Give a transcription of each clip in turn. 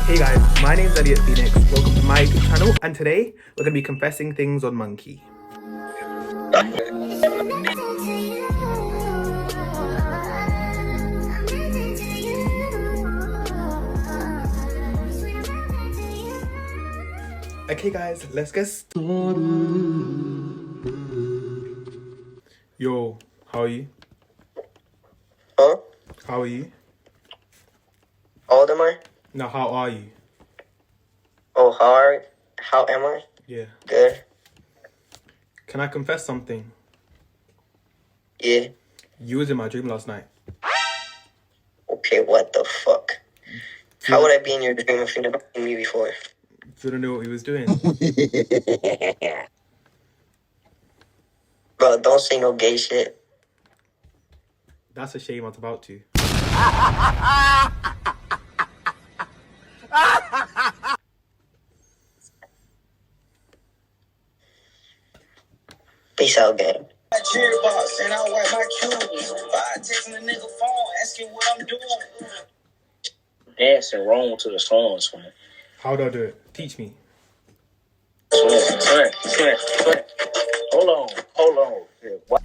Hey guys, my name's Elliot Phoenix. Welcome to my YouTube channel, and today we're gonna be confessing things on Monkey. Okay guys, let's get started. Yo, how are you? Huh? How are you? How old am I? Now, how are you? Oh, how am I? Yeah. Good. Can I confess something? Yeah. You was in my dream last night. Okay, what the fuck? How would I be in your dream if you never seen me before? You don't know what he was doing. Bro, don't say no gay shit. That's a shame I was about to. Peace out, gang. Cheerbox and I wipe my cubes. I texting a nigga phone asking what I'm doing. Dancing wrong to the songs, man. How do I do it? Teach me. Son. Hold on. Yeah, what?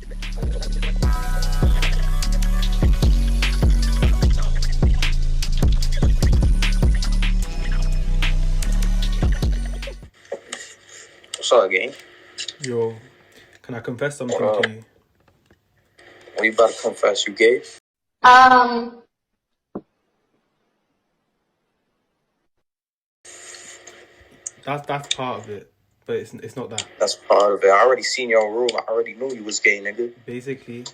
What's up, gang? Yo, can I confess something to you? What you about to confess? You gay? That's part of it, but it's not that. That's part of it. I already seen your room. I already knew you was gay, nigga. Basically,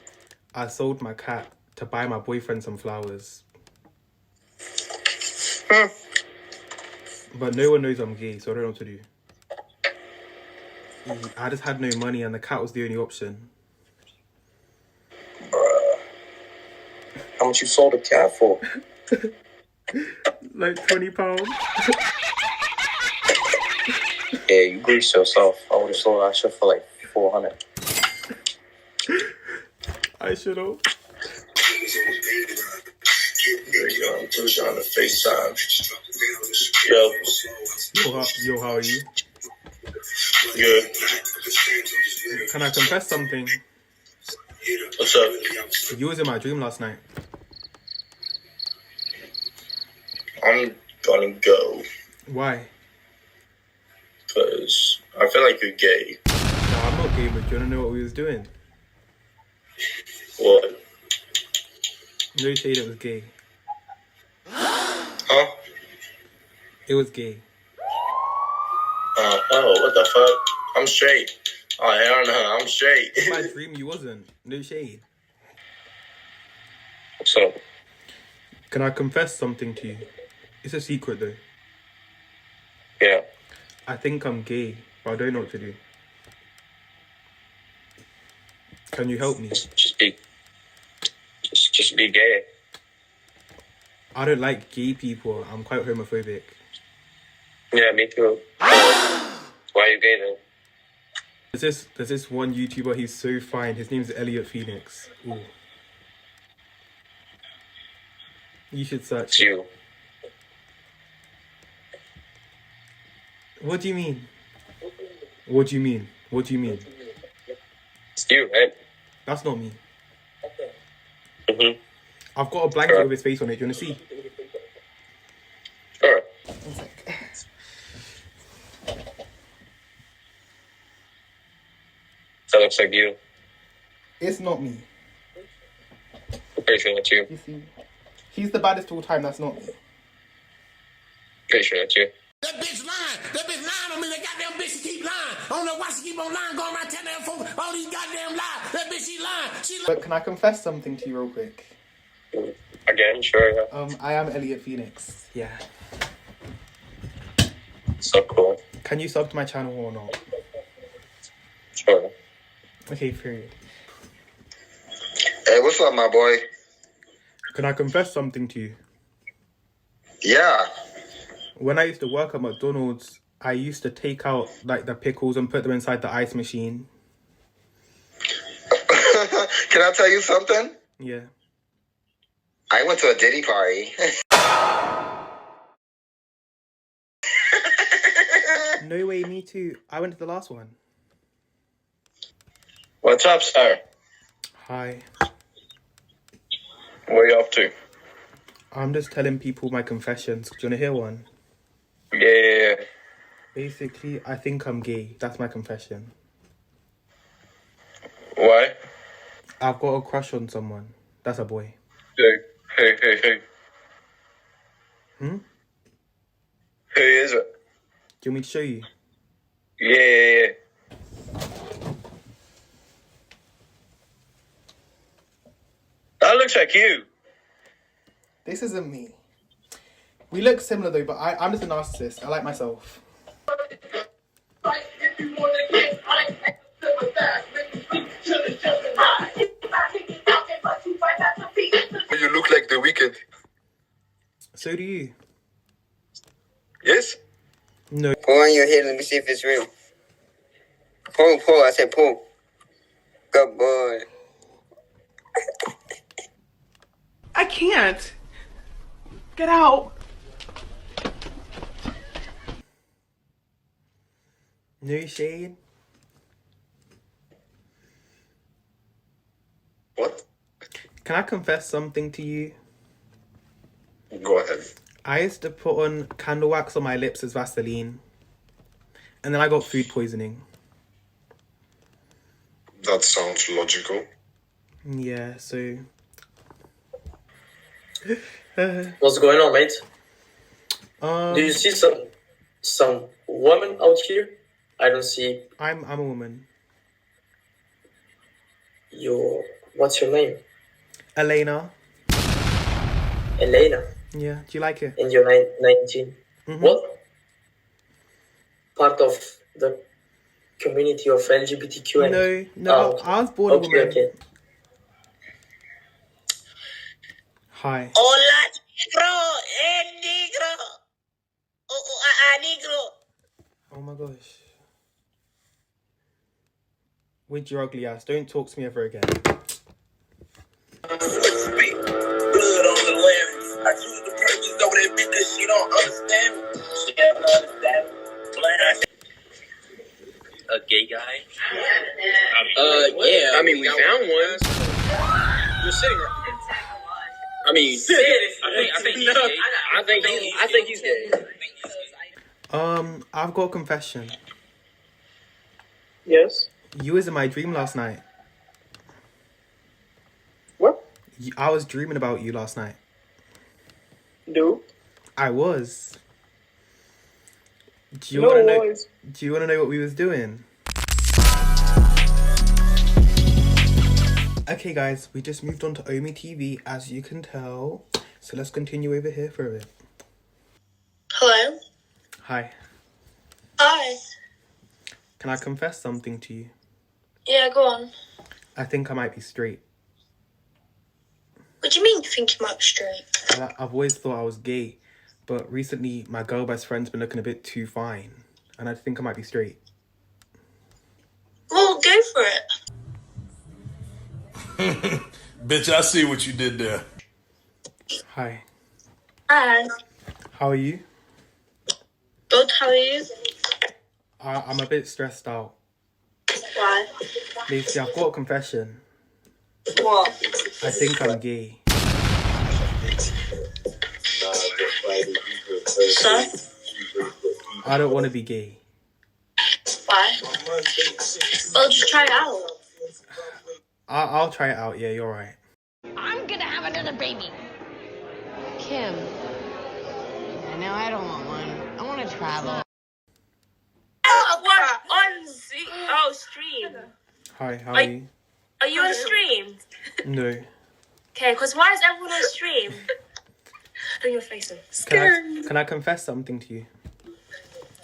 I sold my cat to buy my boyfriend some flowers. But no one knows I'm gay, so I don't know what to do. I just had no money and the cat was the only option. Bruh. How much you sold a cat for? Like £20. Yeah, you greased yourself. I would have sold that shit for like 400. I should have. I'm too on the FaceTime. Yo, how are you? Good. Can I confess something? What's up? You was in my dream last night. I'm gonna go Why? because I feel like you're gay. No, I'm not gay, but do you wanna know what we was doing? What? No shade, it was gay. Huh? It was gay. Oh, what the fuck? I'm straight. Oh, hell no, I'm straight. In my dream, you wasn't. No shade. What's up? Can I confess something to you? It's a secret though. Yeah. I think I'm gay, but I don't know what to do. Can you help me? Just be gay. I don't like gay people. I'm quite homophobic. Yeah, me too. Why you gay then? There's this one YouTuber, he's so fine. His name's Elliot Phoenix. Ooh. You should search. It's you. What do you mean? What do you mean? What do you mean? It's you, right? That's not me. Mm-hmm. I've got a blanket with his face on it. Do you want to see? Sure. That looks like you. It's not me. I'm pretty sure that's you. You see? He's the baddest of all time. That's not me. Pretty sure that's you. That bitch lying. That bitch lying on me. That goddamn bitch keep lying. I don't know why she keep on lying, going around telling them folks all these goddamn lies. That bitch, she lying. But can I confess something to you real quick? Again, sure. Yeah. I am Elliot Phoenix. Yeah. So cool. Can you sub to my channel or not? Sure. Okay, period. Hey, what's up, my boy? Can I confess something to you? Yeah. When I used to work at McDonald's, I used to take out like the pickles and put them inside the ice machine. Can I tell you something? Yeah. I went to a Diddy party. No way, me too. I went to the last one. What's up, sir? Hi. What are you up to? I'm just telling people my confessions. Do you want to hear one? Yeah. Basically, I think I'm gay. That's my confession. Why? I've got a crush on someone. That's a boy. Hey. Hmm? Who is it? Do you want me to show you? Yeah. That looks like you. This isn't me. We look similar though, but I'm just a narcissist. I like myself. You look like the Weeknd. So do you. Yes? No. Pull on your head. Let me see if it's real. Pull. I said pull. Good boy. I can't. Get out. No shade. What? Can I confess something to you? Go ahead. I used to put on candle wax on my lips as Vaseline. And then I got food poisoning. That sounds logical. Yeah, so... What's going on, mate? Do you Um, see some women out here? I don't see I'm a woman. your. What's your name? Elena. Elena. Yeah, do you like it? And you're 19. Mhm. What? Part of the community of LGBTQ. No, I was born a woman. Okay. Hi. Hola, negro, negro. Negro. Oh my gosh. With your ugly ass. Don't talk to me ever again. Blood on the larynx. I choose the purchase over that bitch because she don't understand me. She don't understand me. Blood. A gay guy? Yeah. I mean, we found one. You're sitting right here. I mean, I think he's gay. I've got a confession. Yes. You was in my dream last night. What? I was dreaming about you last night. No. I was. Do you want to know? Do you want to know what we was doing? Okay, guys, we just moved on to OmeTV, as you can tell. So let's continue over here for a bit. Hello? Hi. Hi. Can I confess something to you? Yeah, go on. I think I might be straight. What do you mean you think you might be straight? I've always thought I was gay, but recently my girl best friend's been looking a bit too fine, and I think I might be straight. Well, go for it. Bitch, I see what you did there. Hi. Hi. How are you? Good, how are you? I'm a bit stressed out. Why? Basically, I've got a confession. What? I think I'm gay. So? I don't want to be gay. Why? Well, just try it out. I'll try it out. Yeah, you're right. I'm gonna have another baby. Kim. I know I don't want one. I want to travel. On stream. Hi, how are you? Are you on stream? No. Okay, because why is everyone on stream? Bring your face in. Can I confess something to you?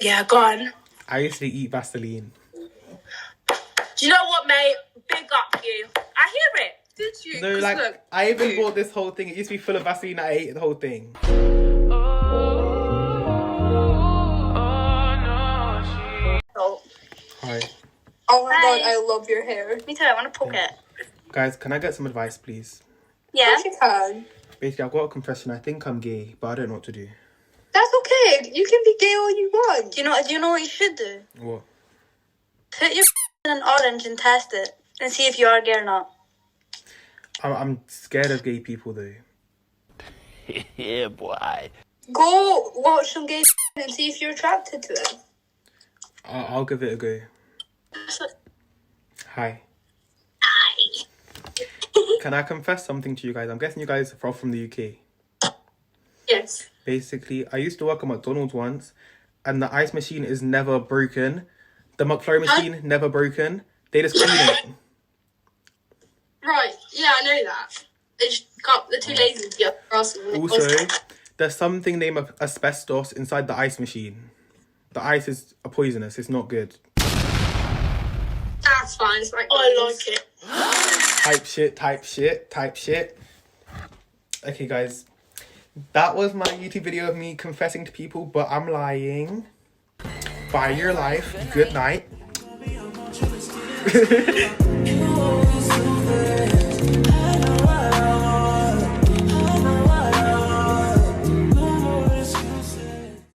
Yeah, go on. I used to eat Vaseline. Do you know what, mate? Big up you. I hear it. Did you? No, 'Cause like, look, I even bought this whole thing. It used to be full of Vaseline. I ate the whole thing. Oh. Hi. oh my Hi. god, I love your hair. Me too, I want to poke it. Guys, can I get some advice, please? Yeah. You can. Basically, I've got a confession. I think I'm gay, but I don't know what to do. That's okay. Nick, you can be gay all you want. Do you know what you should do? What? Put your in an orange and test it and see if you are gay or not. I'm scared of gay people though. Yeah, boy. Go watch some gay and see if you're attracted to it. I'll give it a go. Hi. Hi. Can I confess something to you guys? I'm guessing you guys are from the UK. Yes. Basically, I used to work at McDonald's once, and the ice machine is never broken. The McFlurry machine never broken. They just clean it. Right. Yeah, I know that. They just can't. They're too lazy to get across. Also, there's something named asbestos inside the ice machine. The ice is poisonous. It's not good. That's fine. It's like I like it. Type shit. Okay, guys. That was my YouTube video of me confessing to people, but I'm lying. Bye your life. Good night.